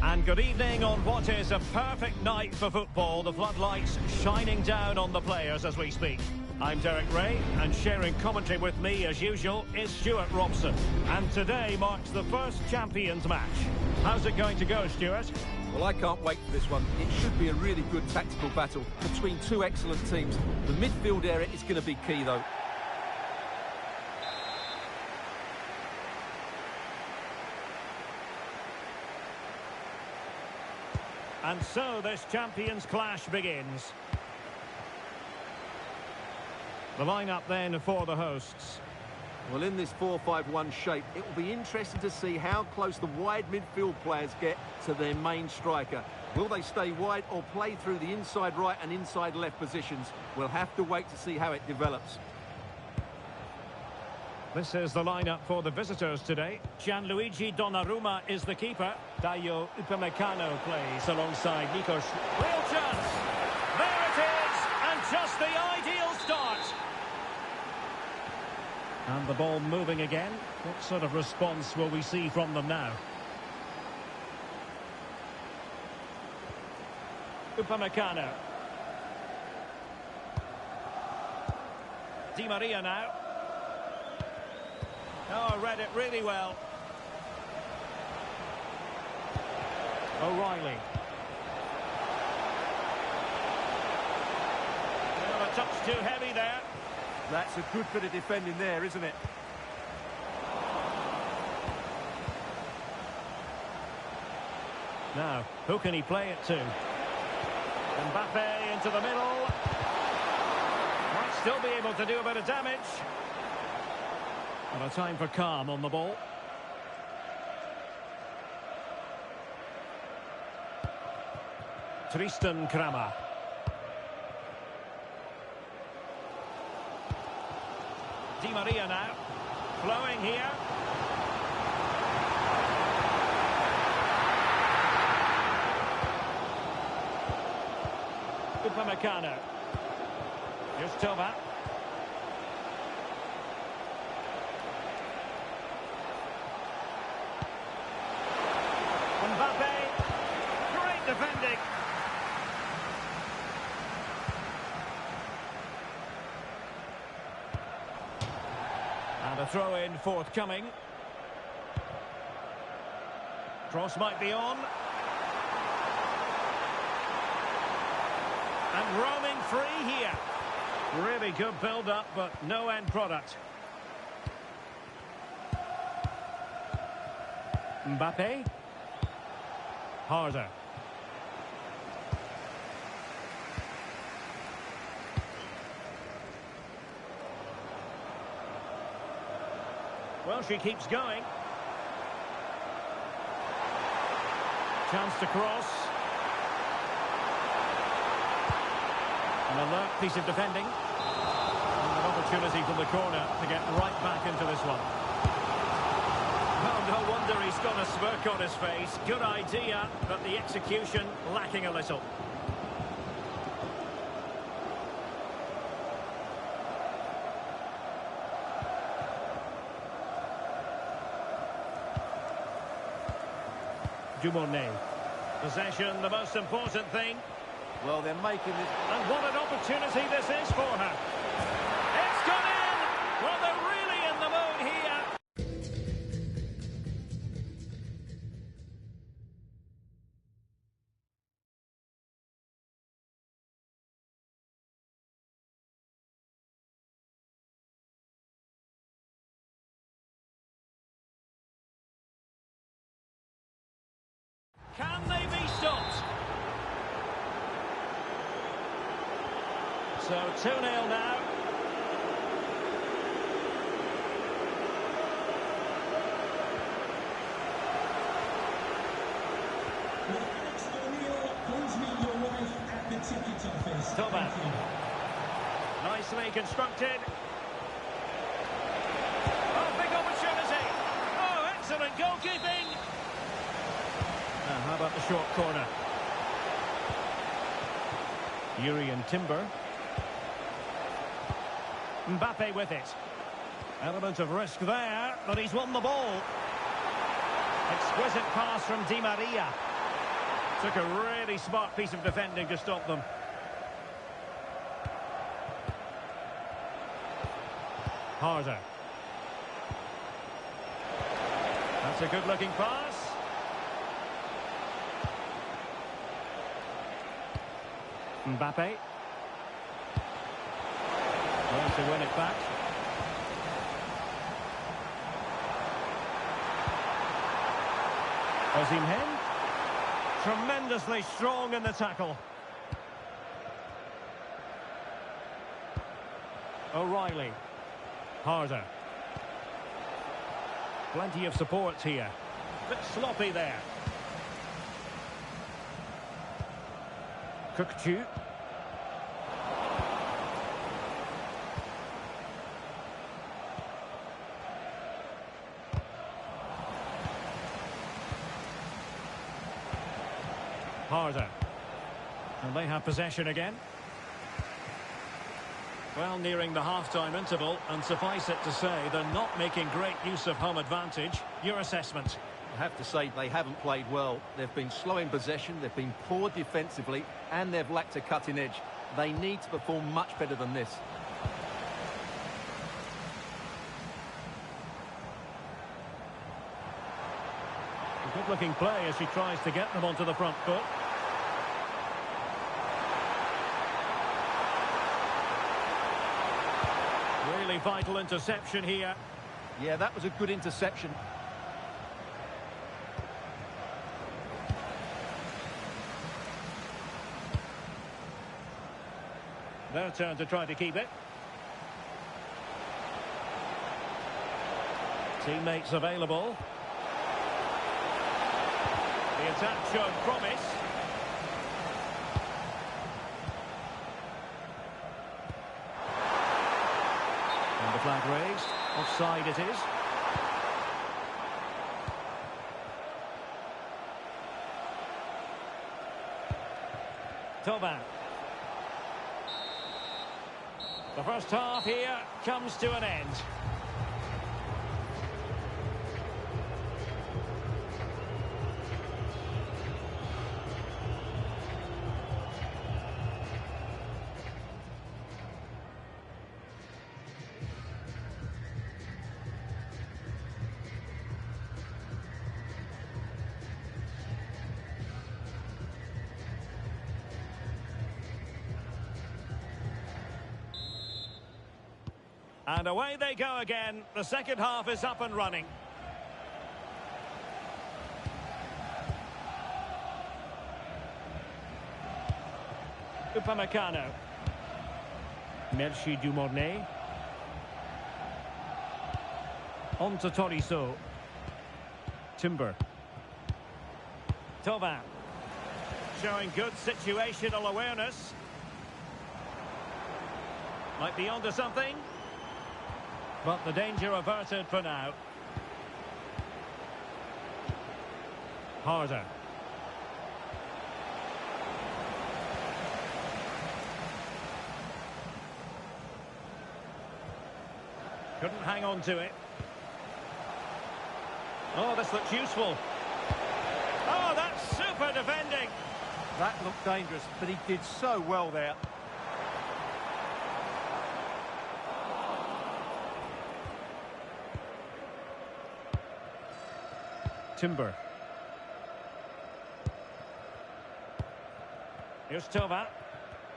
And good evening on what is a perfect night for football. The floodlights shining down on the players as we speak. I'm Derek Ray, and sharing commentary with me as usual is Stuart Robson. And today marks the first Champions match. How's it going to go, Stuart? Well, I can't wait for this one. It should be a really good tactical battle between two excellent teams. The midfield area is going to be key, though. And so this Champions clash begins. The lineup then for the hosts. Well, in this 4-5-1 shape, it will be interesting to see how close the wide midfield players get to their main striker. Will they stay wide or play through the inside right and inside left positions? We'll have to wait to see how it develops. This is the lineup for the visitors today. Gianluigi Donnarumma is the keeper. Dayot Upamecano plays alongside Nikos. Real chance! There it is! And just the ideal start! And the ball moving again. What sort of response will we see from them now? Upamecano. Di Maria now. Oh, read it really well. O'Reilly. Well, a touch too heavy there. That's a good bit of defending there, isn't it? Now, who can he play it to? Mbappe into the middle. Might still be able to do a bit of damage. And a time for calm on the ball. Tristan Kramer. Di Maria now. Flowing here. Upamecano. Here's Toba. Mbappe. Great defending. And a throw-in forthcoming. Cross might be on. And roaming free here. Really good build-up, but no end product. Mbappe. Harder. Well, she keeps going. Chance to cross. An alert piece of defending. And an opportunity from the corner to get right back into this one. Oh, no wonder he's got a smirk on his face. Good idea, but the execution lacking a little. Dumornay. Possession, the most important thing. Well, they're making this... And what an opportunity this is for her. It's gone in! Well, they're really in the mood here. Can they be stopped? So 2-0 now. Toba. Nicely constructed. Oh, big opportunity. Oh, excellent goalkeeping. How about the short corner? Jurrien Timber. Mbappe with it. Element of risk there, but he's won the ball. Exquisite pass from Di Maria. Took a really smart piece of defending to stop them. Harder. That's a good-looking pass. Mbappe. Wants to win it back. Osimhen. Tremendously strong in the tackle. O'Reilly. Harder. Plenty of support here. Bit sloppy there. Kökçü. Harder. And they have possession again. Well, nearing the half-time interval, and suffice it to say, they're not making great use of home advantage. Your assessment? I have to say they haven't played well. They've been slow in possession, they've been poor defensively, and they've lacked a cutting edge. They need to perform much better than this. A good-looking play as she tries to get them onto the front foot. Really vital interception here. Yeah, that was a good interception. Their turn to try to keep it. Teammates available. The attack showed promise. And the flag raised. Offside it is. Thauvin. The first half here comes to an end. And away they go again. The second half is up and running. Upamecano. Merci Dumornay. On to Tolisso. Timber. Thauvin. Showing good situational awareness. Might be onto something. But the danger averted for now. Harder. Couldn't hang on to it. Oh, this looks useful. Oh, that's super defending. That looked dangerous, but he did so well there. Timber. Here's Thauvin.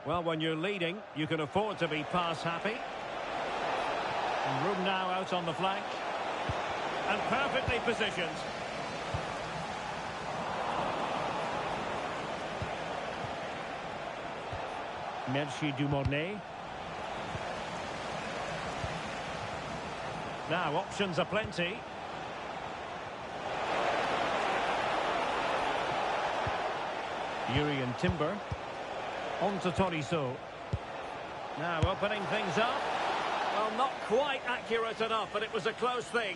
Well, when you're leading, you can afford to be pass happy. And room now out on the flank. And perfectly positioned. Merci Dumornay. Now, options are plenty. Yuri and Timber. On to Tolisso. Now opening things up. Well, not quite accurate enough, but it was a close thing.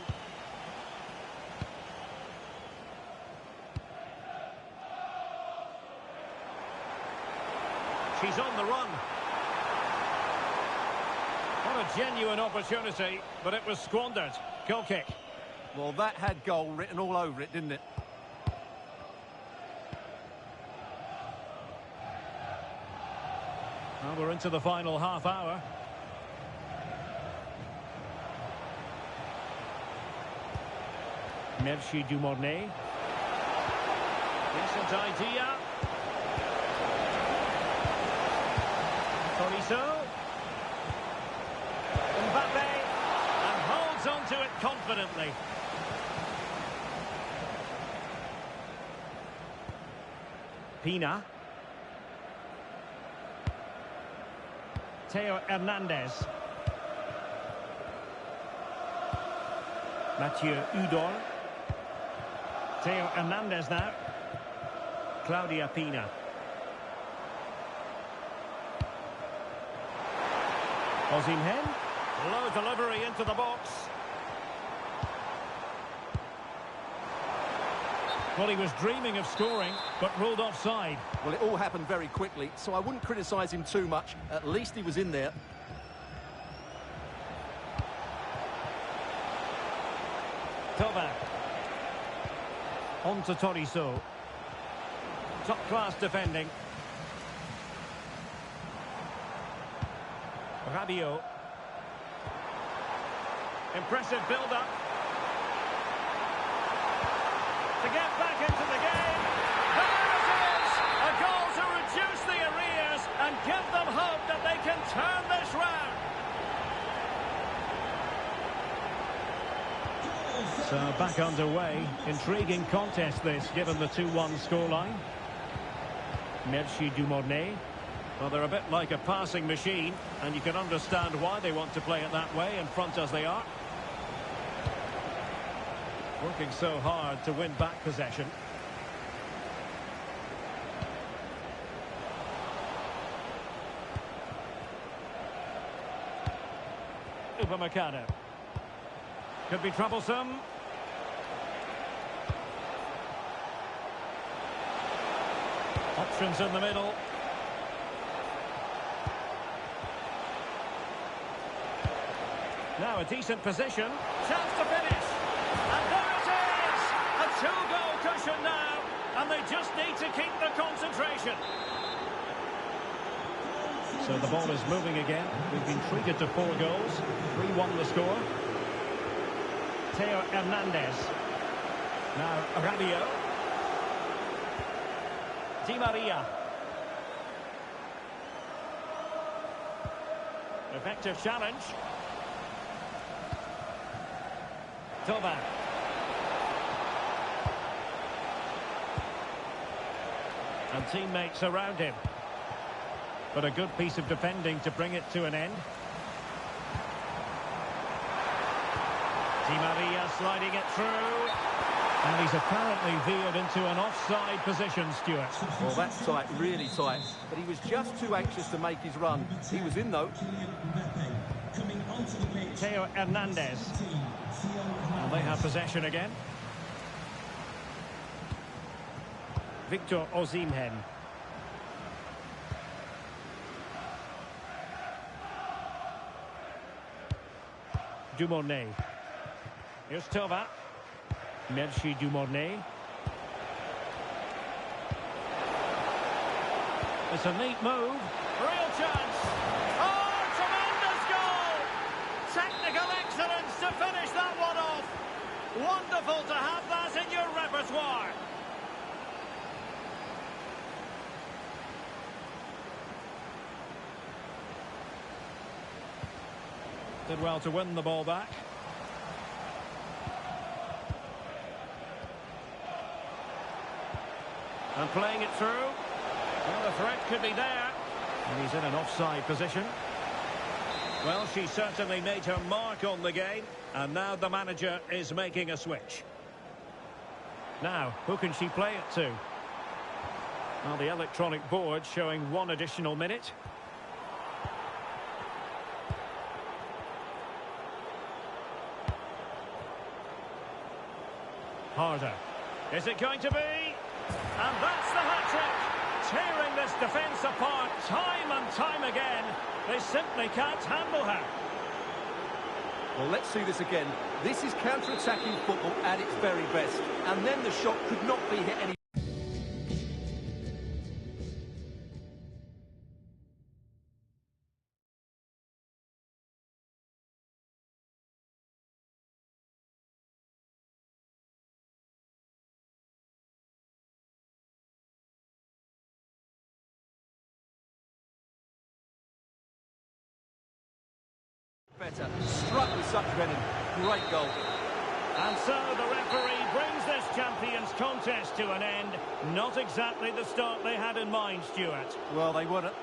She's on the run. What a genuine opportunity, but it was squandered. Goal kick. Well, that had goal written all over it, didn't it? Well, we're into the final half hour. Merci Dumornay. Decent idea. Tolisso. Mbappe. And holds on to it confidently. Pina. Theo Hernandez. Mathieu Udor. Theo Hernandez now. Claudia Pina. Osimhen. Low delivery into the box. Well, he was dreaming of scoring, but ruled offside. Well, it all happened very quickly, so I wouldn't criticise him too much. At least he was in there. Thauvin. On to Tolisso. Top-class defending. Rabiot. Impressive build-up. To get back into the game. There it is! A goal to reduce the arrears and give them hope that they can turn this round. So back underway. Intriguing contest this, given the 2-1 scoreline. Merci Dumornay. Well, they're a bit like a passing machine, and you can understand why they want to play it that way, in front as they are. Working so hard to win back possession. Upamecano. Could be troublesome. Options in the middle. Now a decent position. Chance to finish. And there it is! A 2-goal cushion now. And they just need to keep the concentration. So the ball is moving again. We've been treated to 4 goals. 3-1 the score. Theo Hernandez. Now Rabiot. Di Maria. Effective challenge. Thauvin. And teammates around him. But a good piece of defending to bring it to an end. Di Maria sliding it through. And he's apparently veered into an offside position, Stuart. Well, that's tight, really tight. But he was just too anxious to make his run. He was in, though. Theo Hernandez. And they have possession again. Victor Osimhen. Dumornay. Here's Thauvin. Merci Dumornay. It's a neat move. Real chance. Oh, tremendous goal! Technical excellence to finish that one off. Wonderful to have that in your repertoire. Did well to win the ball back. And playing it through. Well, the threat could be there. And he's in an offside position. Well, she certainly made her mark on the game. And now the manager is making a switch. Now, who can she play it to? Well, the electronic board showing 1 additional minute. Harder. Is it going to be? And that's the hat-trick. Tearing this defence apart time and time again. They simply can't handle her. Well, let's see this again. This is counter-attacking football at its very best. And then the shot could not be hit any... Better. Struck with such venom. Great goal. And so the referee brings this champions contest to an end. Not exactly the start they had in mind, Stuart. Well, they wouldn't.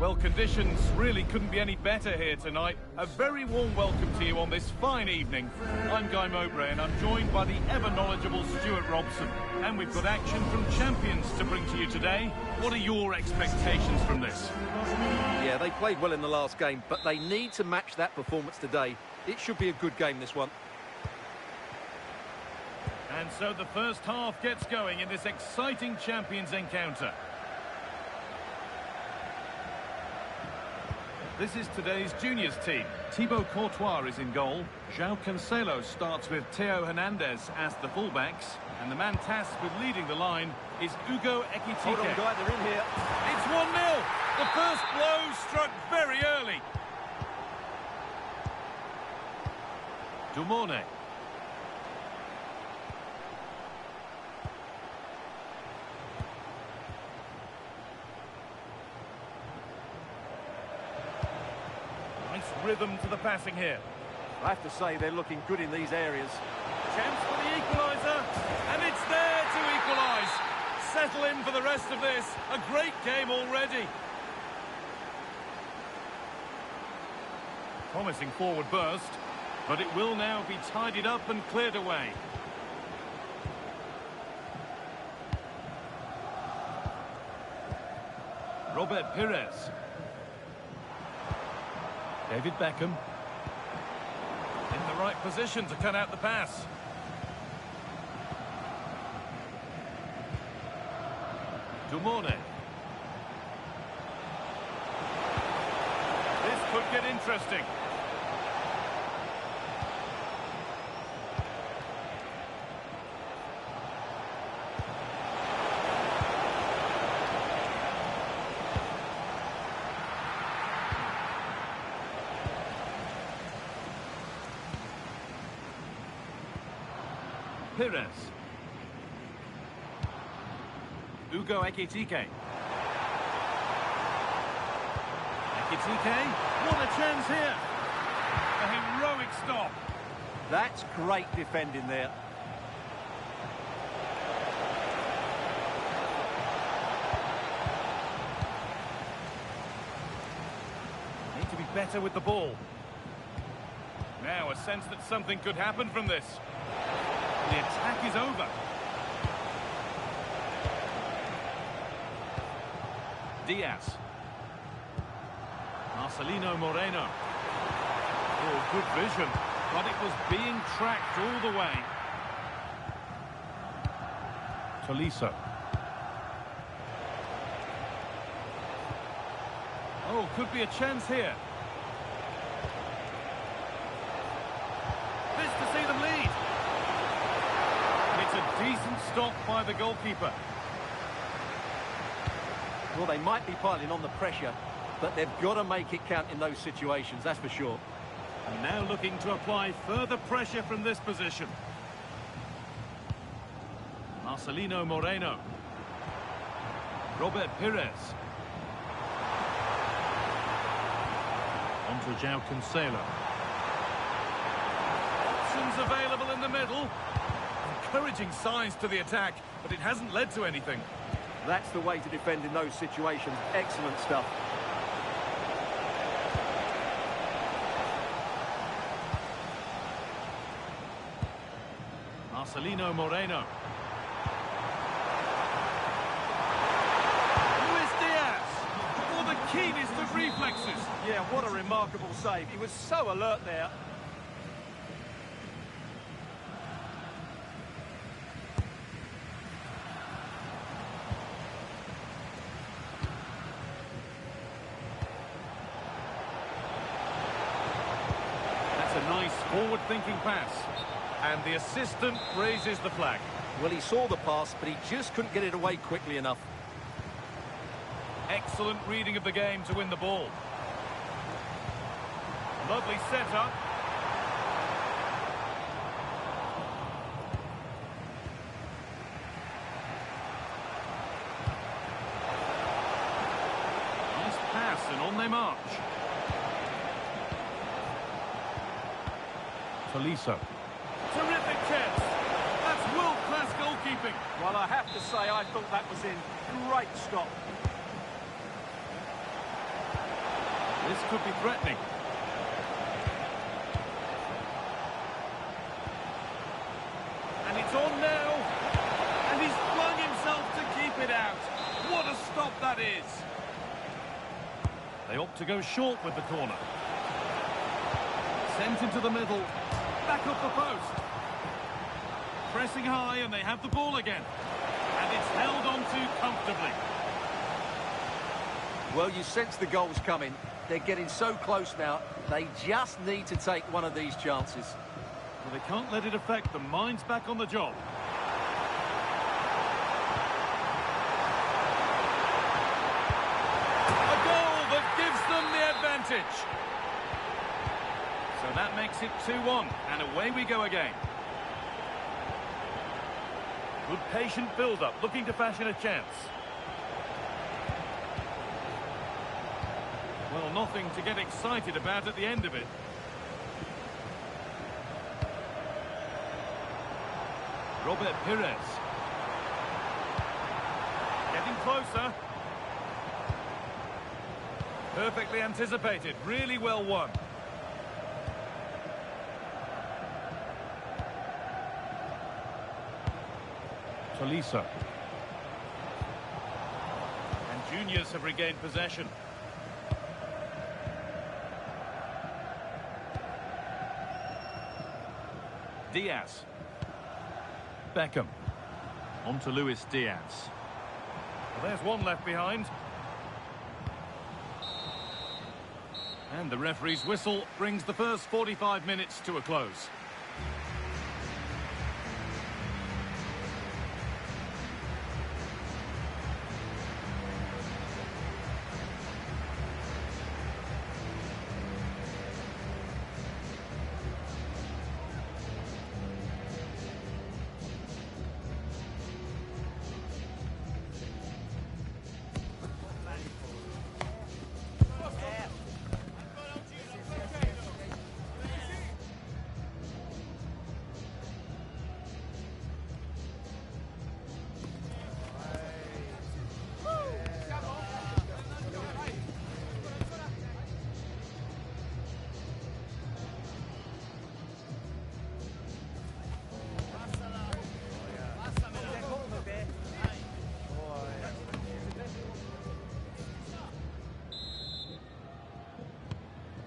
Well, conditions really couldn't be any better here tonight. A very warm welcome to you on this fine evening. I'm Guy Mowbray and I'm joined by the ever-knowledgeable Stuart Robson. And we've got action from champions to bring to you today. What are your expectations from this? Yeah, they played well in the last game, but they need to match that performance today. It should be a good game, this one. And so the first half gets going in this exciting champions encounter. This is today's juniors team. Thibaut Courtois is in goal. João Cancelo starts with Theo Hernandez as the fullbacks. And the man tasked with leading the line is Ugo Ekitike. Hold on, Guy, they're in here. It's 1-0. The first blow struck very early. Dumorne. Rhythm to the passing here. I have to say they're looking good in these areas. Chance for the equaliser, and it's there to equalise. Settle in for the rest of this. A great game already. Promising forward burst, but it will now be tidied up and cleared away. Robert Pires. David Beckham. In the right position to cut out the pass. Dumorne. This could get interesting. Pires. Ugo Ekitike. Ekitike, what a chance here. A heroic stop. That's great defending there. Need to be better with the ball. Now a sense that something could happen from this. The attack is over. Diaz. Marcelino Moreno. Oh, good vision. But it was being tracked all the way. Tolisso. Oh, could be a chance here. This to see them lead. It's a decent stop by the goalkeeper. Well, they might be piling on the pressure, but they've got to make it count in those situations, that's for sure. And now looking to apply further pressure from this position. Marcelino Moreno. Robert Pires. On to João Cancelo. Options available in the middle. Encouraging signs to the attack, but it hasn't led to anything. That's the way to defend in those situations. Excellent stuff. Marcelino Moreno. Luis Diaz. Oh, the keenest of reflexes. Yeah, what a remarkable save. He was so alert there. That's a nice forward-thinking pass. And the assistant raises the flag. Well, he saw the pass, but he just couldn't get it away quickly enough. Excellent reading of the game to win the ball. Lovely setup. Nice pass, and on they march. Tolisso. Terrific chance. That's world-class goalkeeping. Well, I have to say, I thought that was in. Great stop. This could be threatening. And it's on now. And he's flung himself to keep it out. What a stop that is. They opt to go short with the corner. Sent into the middle. Back up the post. Pressing high, and they have the ball again. And it's held on to comfortably. Well, you sense the goals coming. They're getting so close now. They just need to take one of these chances. Well, they can't let it affect them. Mind's back on the job. A goal that gives them the advantage. So that makes it 2-1, and away we go again. Good patient build-up, looking to fashion a chance. Well, nothing to get excited about at the end of it. Robert Pires. Getting closer. Perfectly anticipated, really well won. Tolisso. And juniors have regained possession. Diaz. Beckham. On to Luis Diaz. Well, there's one left behind. And the referee's whistle brings the first 45 minutes to a close.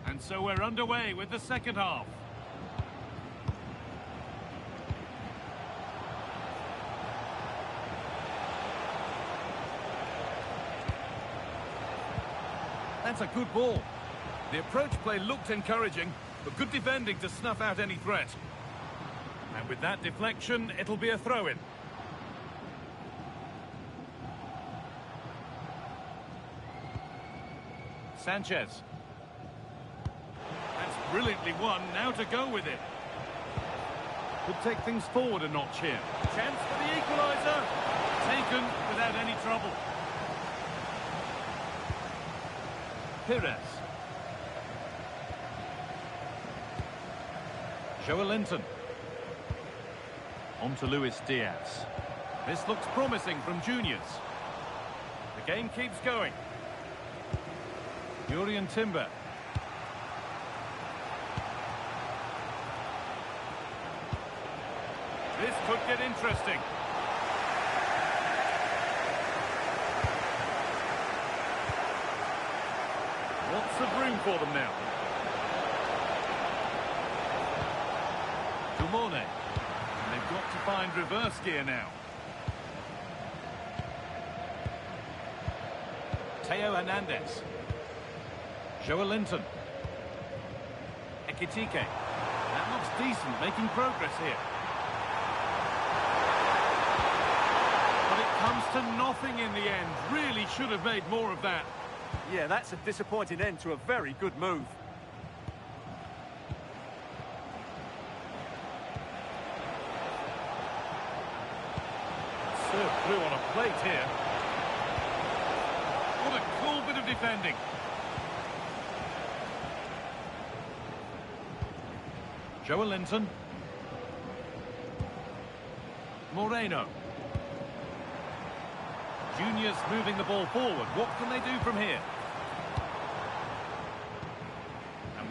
And so we're underway with the second half. That's a good ball. The approach play looked encouraging, but good defending to snuff out any threat. And with that deflection, it'll be a throw-in. Sanchez. That's brilliantly won, now to go with it. Could take things forward a notch here. Chance for the equaliser. Taken without any trouble. Pires. Joelinton. On to Luis Diaz. This looks promising from juniors. The game keeps going. Jurrien Timber. This could get interesting. Lots of room for them now. Dumone. And they've got to find reverse gear now. Theo Hernandez. Joelinton. Ekitike. That looks decent, making progress here. But it comes to nothing in the end. Really should have made more of that. Yeah, that's a disappointing end to a very good move. Served through on a plate here. What a cool bit of defending. Joelinton. Moreno. Juniors moving the ball forward. What can they do from here?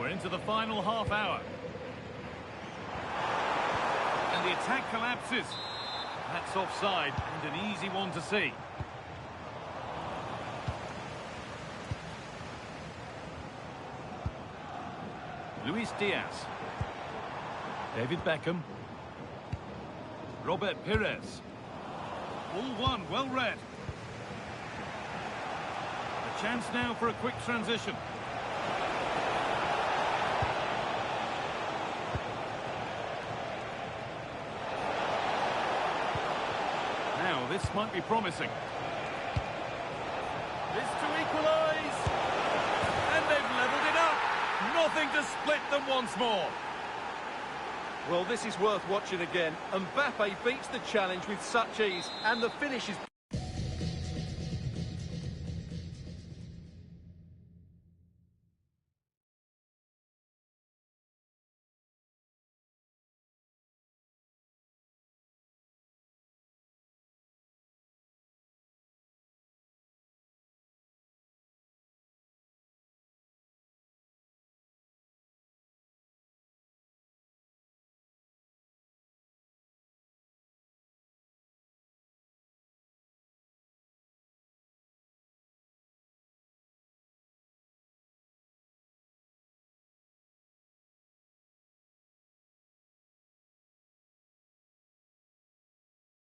We're into the final half hour. And the attack collapses. That's offside and an easy one to see. Luis Diaz. David Beckham. Robert Pires. All one, well read. A chance now for a quick transition. Now, this might be promising. This to equalise. And they've levelled it up. Nothing to split them once more. Well, this is worth watching again. Mbappe beats the challenge with such ease, and the finish is...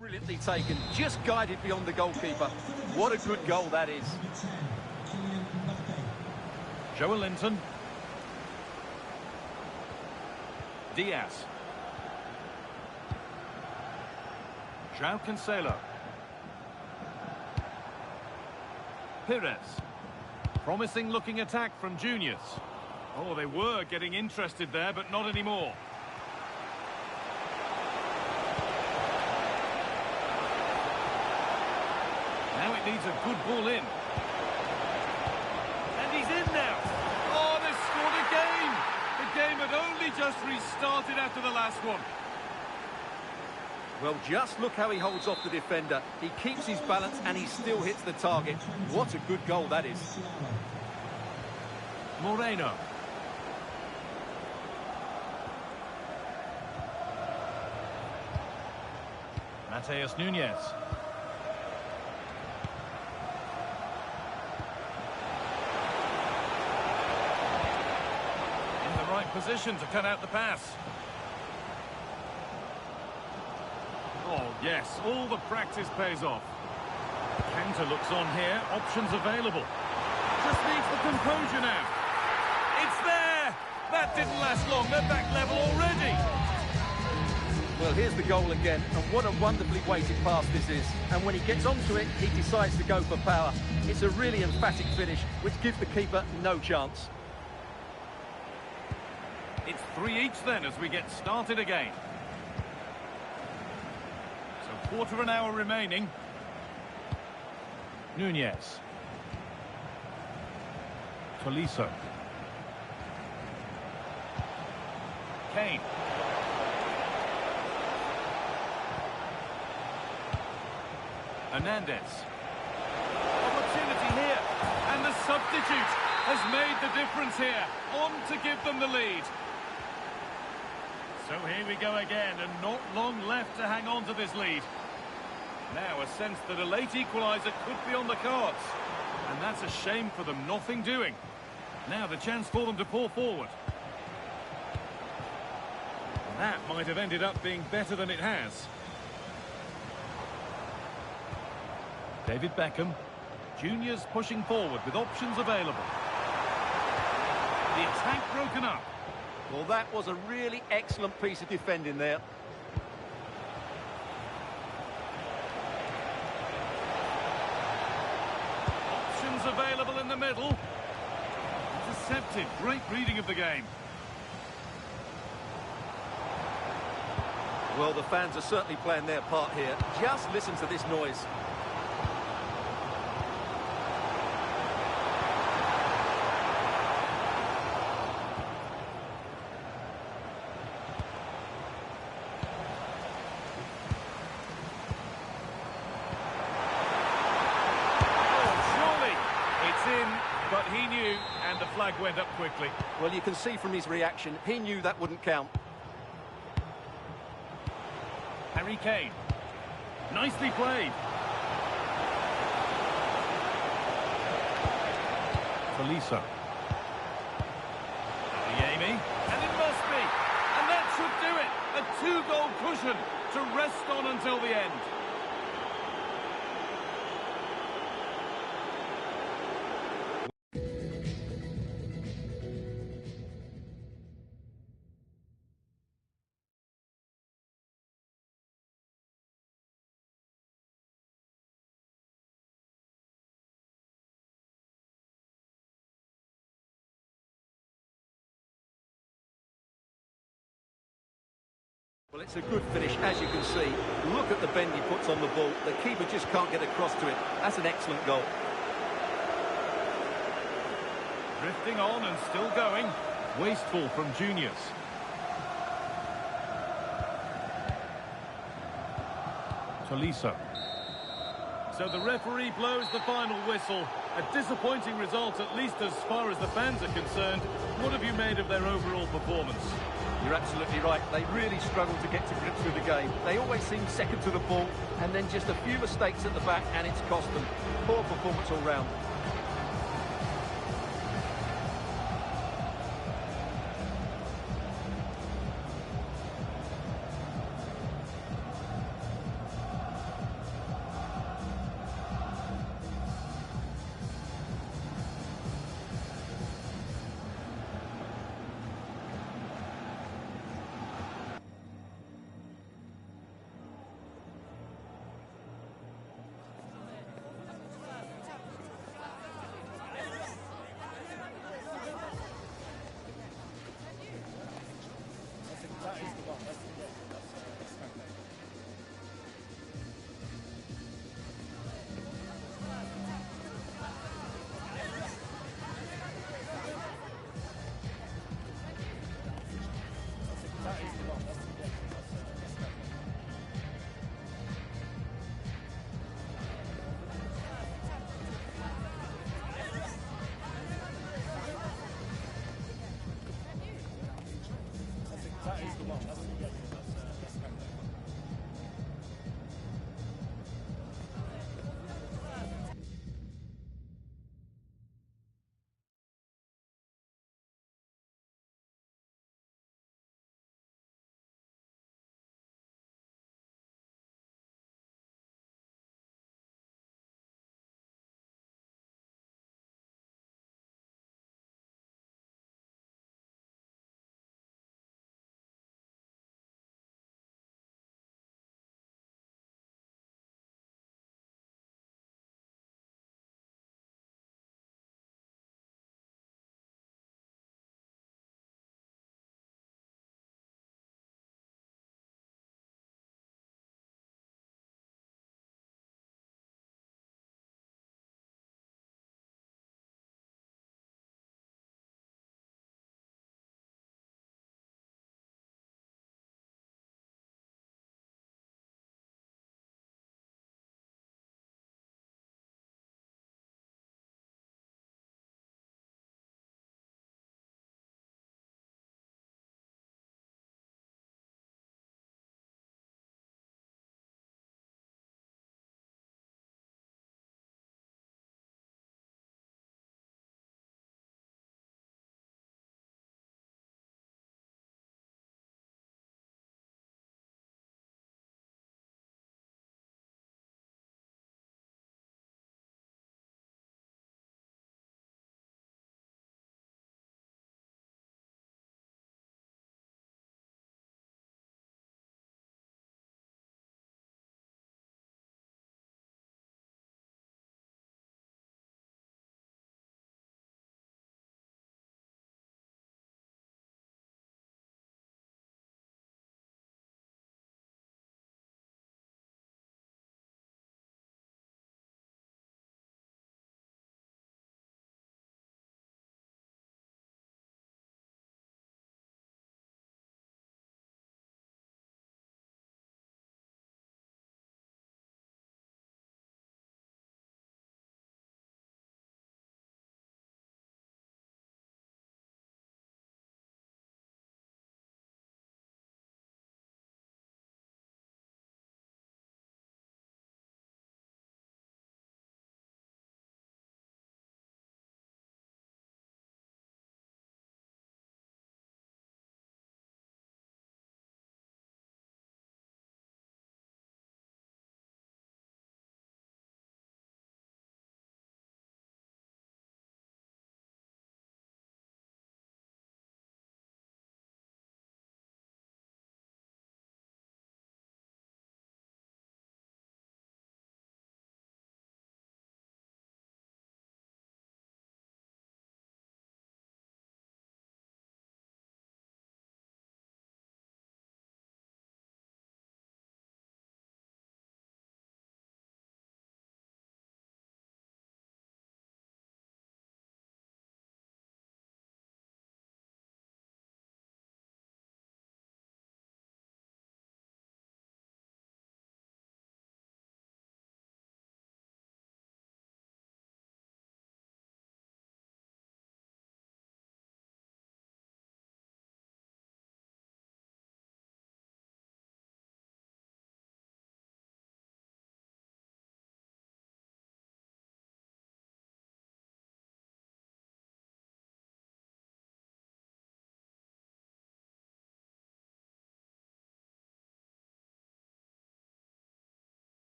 Brilliantly taken, just guided beyond the goalkeeper. What a good goal that is. Joelinton. Diaz. João Cancelo. Pires. Promising looking attack from juniors. Oh, they were getting interested there, but not anymore. Now it needs a good ball in. And he's in now. Oh, they scored again. The game had only just restarted after the last one. Well, just look how he holds off the defender. He keeps his balance and he still hits the target. What a good goal that is. Moreno. Matheus Nunes. Position to cut out the pass. Oh, yes, all the practice pays off. Counter looks on here, options available. Just needs the composure now. It's there! That didn't last long, they're back level already. Well, here's the goal again, and what a wonderfully weighted pass this is. And when he gets onto it, he decides to go for power. It's a really emphatic finish, which gives the keeper no chance. It's 3 each then as we get started again. So quarter of an hour remaining. Nunez. Tolisso. Kane. Hernandez. Opportunity here. And the substitute has made the difference here. On to give them the lead. So here we go again, and not long left to hang on to this lead. Now a sense that a late equaliser could be on the cards. And that's a shame for them, nothing doing. Now the chance for them to pour forward. That might have ended up being better than it has. David Beckham. Juniors pushing forward with options available. The attack broken up. Well, that was a really excellent piece of defending there. Options available in the middle. Intercepted. Great reading of the game. Well, the fans are certainly playing their part here. Just listen to this noise. And the flag went up quickly. Well, you can see from his reaction, he knew that wouldn't count. Harry Kane. Nicely played. Tolisso. Adeyemi. And it must be. And that should do it. A 2-goal cushion to rest on until the end. Well, it's a good finish, as you can see. Look at the bend he puts on the ball. The keeper just can't get across to it. That's an excellent goal. Drifting on and still going. Wasteful from Juniors. Tolisso. So the referee blows the final whistle. A disappointing result, at least as far as the fans are concerned. What have you made of their overall performance? You're absolutely right. They really struggled to get to grips with the game. They always seem second to the ball, and then just a few mistakes at the back, and it's cost them. Poor performance all round.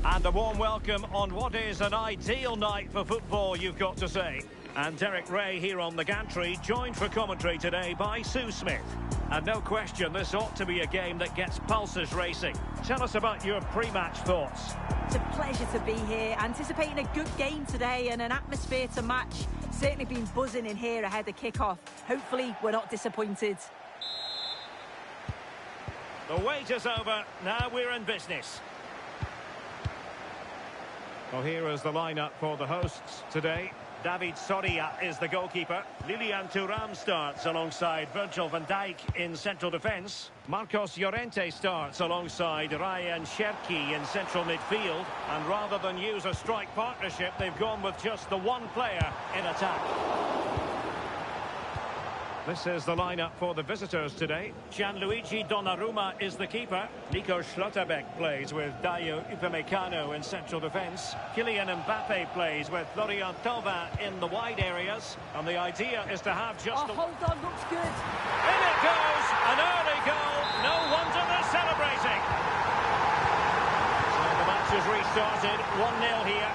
And a warm welcome on what is an ideal night for football, you've got to say. And Derek Ray here on the gantry, joined for commentary today by Sue Smith. And no question, this ought to be a game that gets pulses racing. Tell us about your pre-match thoughts. It's a pleasure to be here, anticipating a good game today and an atmosphere to match. Certainly been buzzing in here ahead of kick-off. Hopefully, we're not disappointed. The wait is over, now we're in business. Well, here is the lineup for the hosts today. David Soria is the goalkeeper. Lilian Thuram starts alongside Virgil van Dijk in central defence. Marcos Llorente starts alongside Ryan Cherki in central midfield. And rather than use a strike partnership, they've gone with just the one player in attack. This is the lineup for the visitors today. Gianluigi Donnarumma is the keeper. Nico Schlotterbeck plays with Dayo Upamecano in central defence. Kylian Mbappe plays with Florian Thauvin in the wide areas. And the idea is to have just hold on, looks good. In it goes! An early goal! No wonder they're celebrating! So the match has restarted. 1-0 here.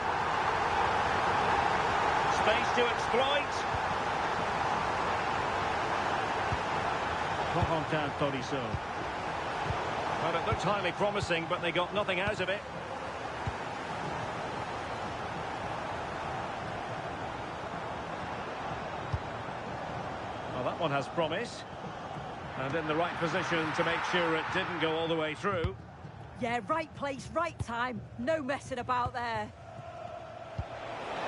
Space to exploit. Corentin Tolisso. Well, it looked highly promising, but they got nothing out of it. Well, that one has promise. And in the right position to make sure it didn't go all the way through. Yeah, right place, right time. No messing about there.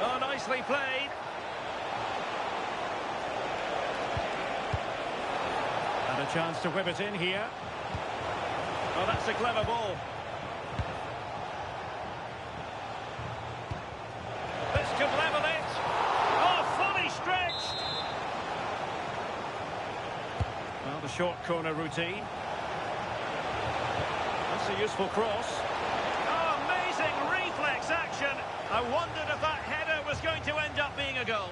Oh, nicely played. And a chance to whip it in here. Oh, that's a clever ball. This could level it. Oh, fully stretched. Well, the short corner routine. That's a useful cross. Oh, amazing reflex action. I wondered if that header was going to end up being a goal.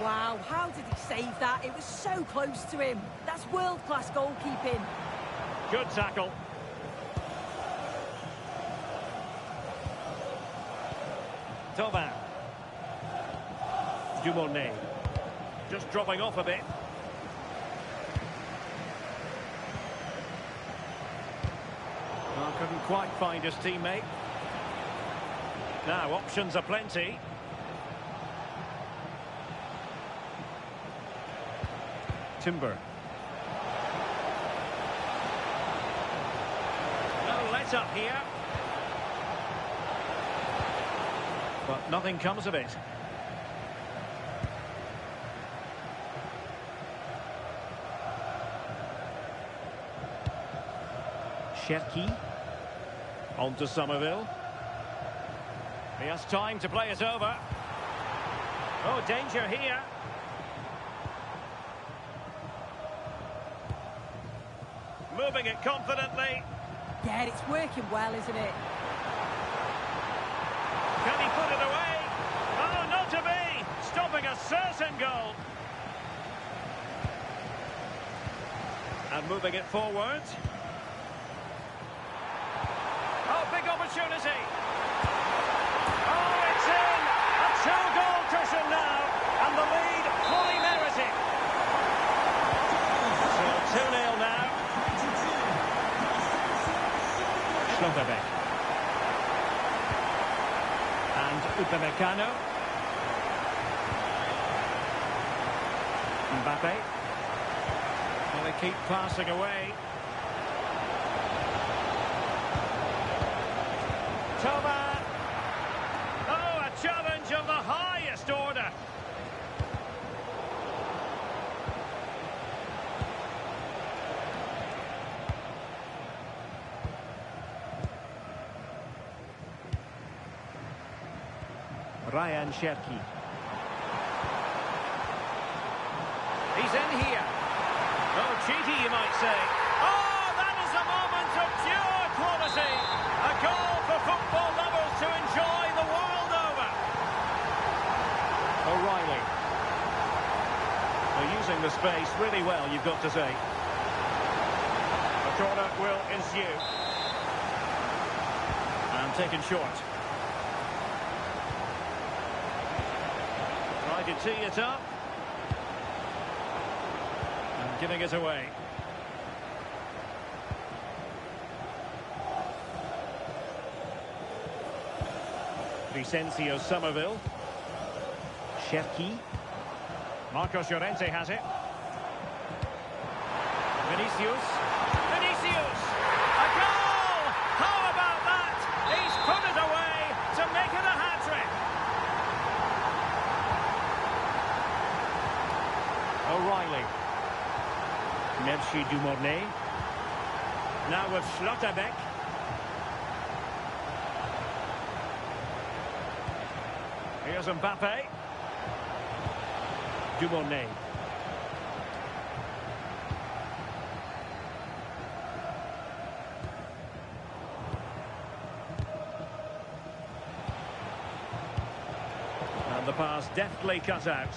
Wow, how did he save that? It was so close to him. That's world-class goalkeeping. Good tackle. Thauvin. Dumornay. Just dropping off a bit. Well, couldn't quite find his teammate. Now, options are plenty. Timber. No let up here. But nothing comes of it. Cherki. On to Somerville. He has time to play it over. Oh, danger here. Moving it confidently. Yeah, it's working well, isn't it? Can he put it away? Oh, not to be! Stopping a certain goal. And moving it forward. Oh, big opportunity. Oh, it's in! A two-goal cushion now. And the lead fully merited. So 2-0 now. Schlotterbeck. And Upamecano. Mbappe. Well, they keep passing away. Thauvin. Oh, a challenge of the highest order. Ryan Cherki. He's in here. Oh, cheeky, you might say. Oh, that is a moment of pure quality. A goal for football lovers to enjoy the world over. O'Reilly. They're using the space really well, you've got to say. A corner will ensue. And taken short. Tried to tee it up. And giving it away. Crescencio Somerville. Cherki. Marcos Llorente has it. Vinicius. Vinicius! A goal! How about that? He's put it away to make it a hat-trick. O'Reilly. Merci Dumornay. Now with Schlotterbeck. Here's Mbappe. Dumornay. And the pass deftly cut out.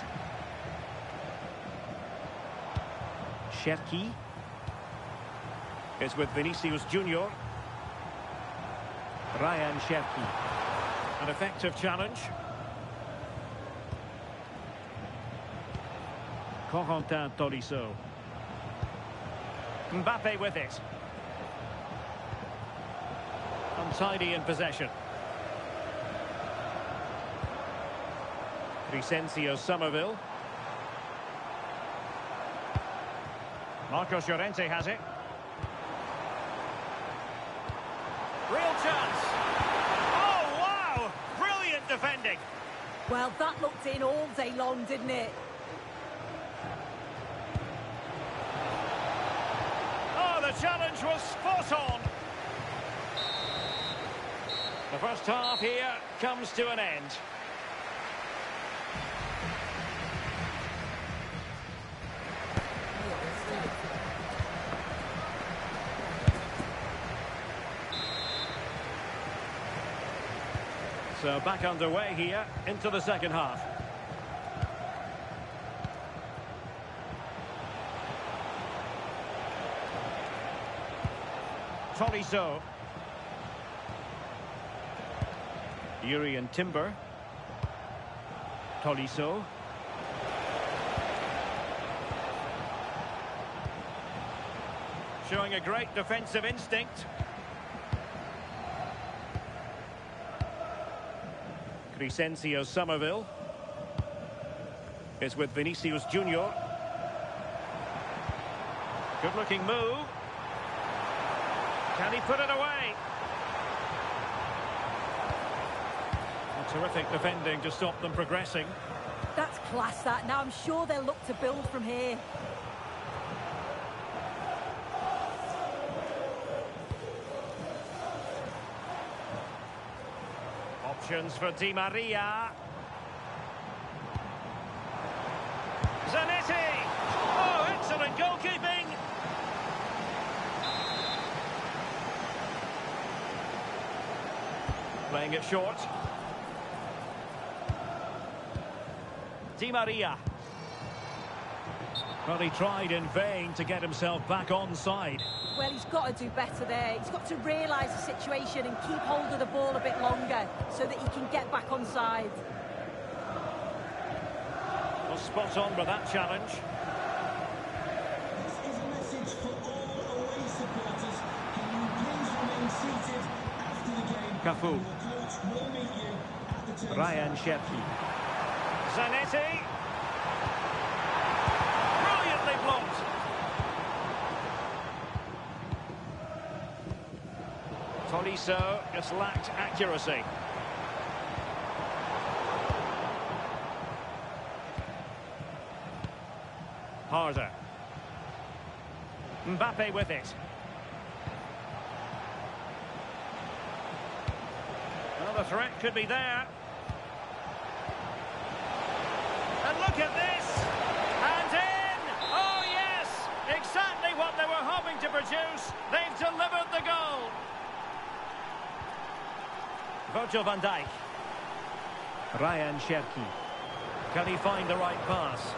Cherki. It's with Vinicius Junior. Ryan Cherki. An effective challenge. Corentin Tolisso. Mbappe with it. Untidy in possession. Crescencio Somerville. Marcos Llorente has it. Real chance. Oh, wow! Brilliant defending. Well, that looked in all day long, didn't it? The challenge was spot on. The first half here comes to an end. So back underway here into the second half. Tolisso. Jurrien Timber. Tolisso. Showing a great defensive instinct. Crescencio Somerville. Is with Vinicius Junior. Good looking move. Can he put it away? A terrific defending to stop them progressing. That's class, that. Now I'm sure they'll look to build from here. Options for Di Maria. Zanetti! Oh, excellent goalkeeping! Playing it short. Di Maria. Well, he tried in vain to get himself back onside. Well, he's got to do better there. He's got to realise the situation and keep hold of the ball a bit longer so that he can get back onside. Well, spot on with that challenge. This is a message for all away supporters. Can you please remain seated after the game? Cafu. The coach will meet you at the turnstile. Ryan Cherki. Zanetti. Brilliantly blocked. Tolisso just lacked accuracy. Harder. Mbappe with it. Well, the threat could be there. And look at this! And in! Oh, yes! Exactly what they were hoping to produce. They've delivered the goal. Virgil van Dijk. Ryan Cherki. Can he find the right pass?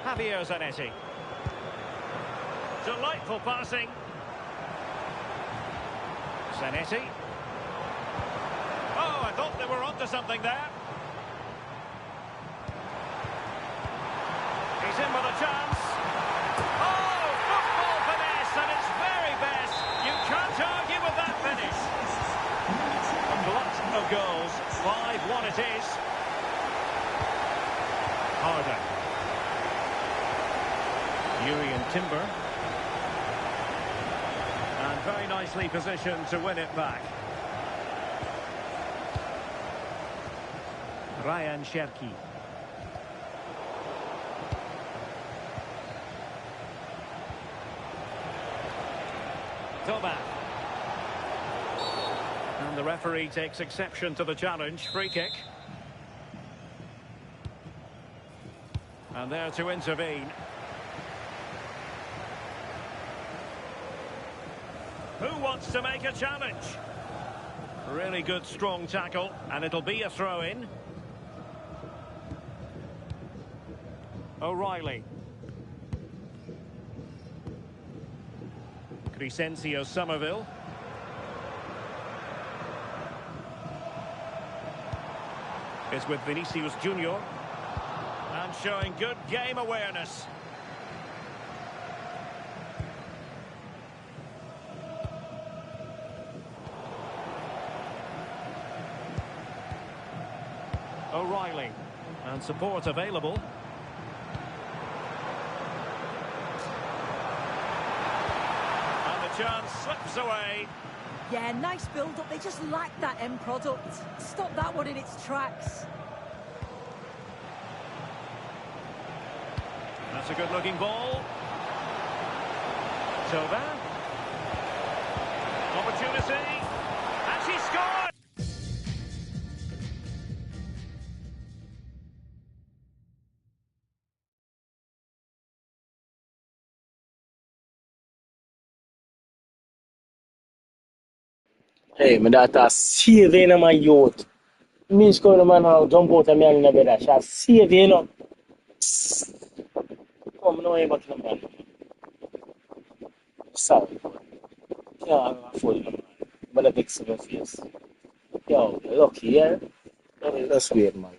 Javier Zanetti. Delightful passing. Zanetti. Oh, I thought they were onto something there. He's in with a chance. Oh, football finesse at its very best. You can't argue with that finish. A glut of goals. 5-1 it is. Harder. Jurrien Timber. And very nicely positioned to win it back. Ryan Cherki. Toba. And the referee takes exception to the challenge. Free kick. And there to intervene. Who wants to make a challenge? Really good strong tackle, and it'll be a throw-in. O'Reilly. Crescencio Somerville. Is with Vinicius Junior. And showing good game awareness. O'Reilly. And support available. And the chance slips away. Yeah, nice build-up. They just lack that end product. Stop that one in its tracks. That's a good-looking ball. Toba. Opportunity. And she scored! Hey, my daughter saving my youth. Me score the man how jump out of me and in the bed. She saving, you know. Come no about the man. Sorry. Yeah, I'm a fool, man. But a big seven face. Yo, you're lucky, yeah? That's weird, man.